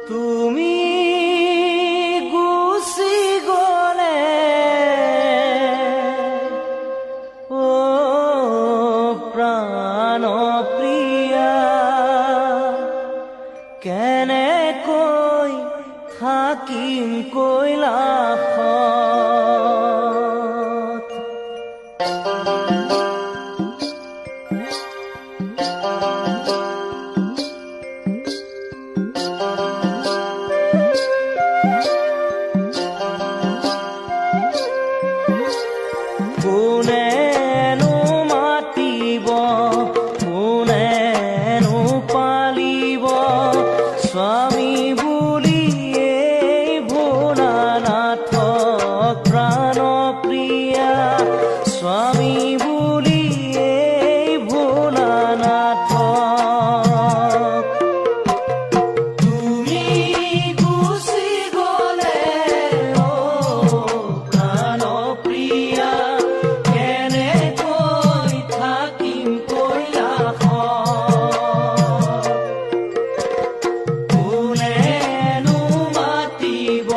তুমি গুচি গলে ও প্ৰাণ প্ৰিয়া কেনেকৈ থাকিম কৈলাসত কোনেনো মাতিব কোনেনো পালিব স্বামী বুলি এই ভোলানাথক প্ৰাণ প্ৰিয়া স্বামী বুলি এই ভোলানাথক তুমি গুচি গলে ও প্ৰাণ প্ৰিয়া কেনেকৈ থাকিম কৈলাসত কোনেনো মাতিব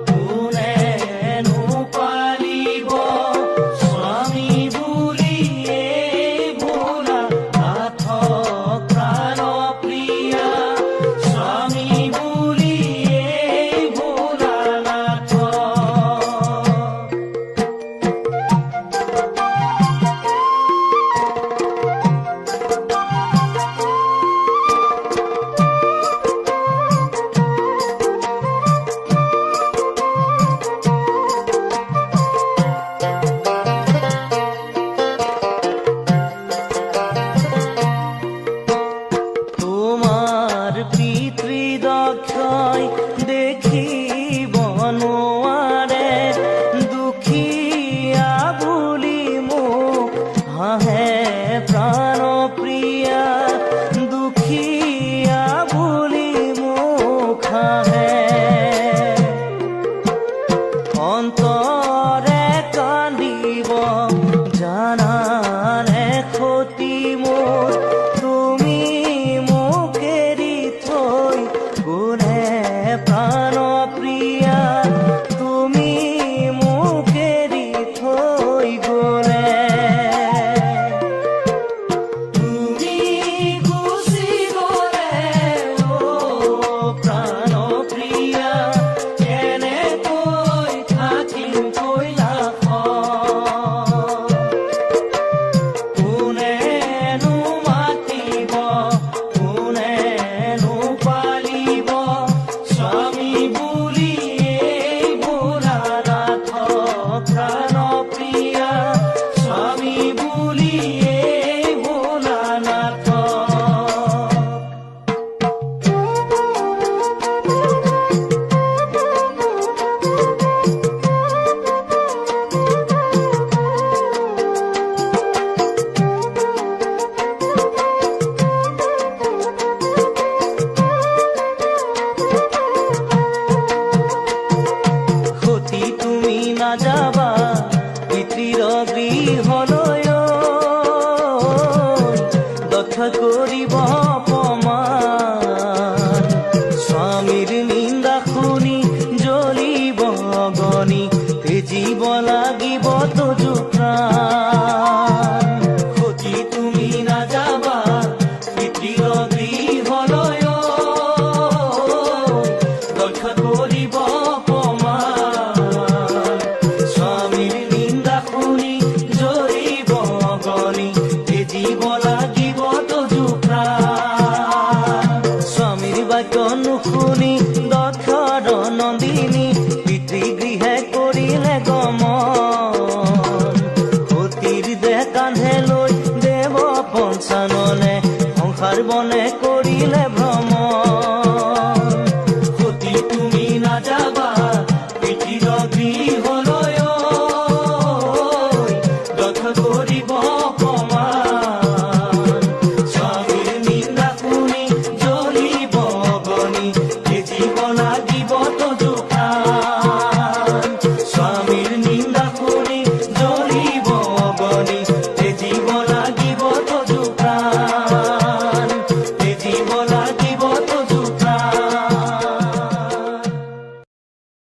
কোনেনো পালিব স্বামী বুলি এই ভোলানাথক প্ৰাণ প্ৰিয়া স্বামী বুলি এই ভোলানাথক তোমাৰ পিতৃদক্ষই দেখিব নোৱাৰে দুখীয়া বুলি মোক হাঁহে প্ৰাণ প্ৰিয়া দুখীয়া বুলি মোক হাঁহে অন্তৰে কান্দিব জানানে ক্ষতি মোৰ তুমি মোক এৰি থৈ গ'লে প্ৰাণ প্ৰিয়া তুমি মোক এৰি থৈ গ'লে তুমি গুচি গ'লে ও প্ৰাণ প্ৰিয়া কেনেকৈ থাকিম কৈলাসত কোনেনো মাতিব কোনেনো পালিব স্বামী বুলি এই ভোলানাথক প্ৰাণ প্ৰিয়া স্বামী বুলি এই ভোলানাথক সতী তুমি নাযাবা পিতৃৰ গৃহলৈ দক্ষ কৰিব অপমান স্বামীৰ নিন্দা শুনি জ্বলিব অগনি তেজিব লাগিব তজু প্ৰাণ সতী তুমি নাযাবা পিতৃৰ গৃহলৈ দক্ষ কৰিব অপমান স্বামীৰ নিন্দা শুনি জ্বলিব অগনি তেজিব লাগিব তজু প্ৰাণ স্বামীৰ বাক্য নুশুনি দক্ষৰ নন্দিনী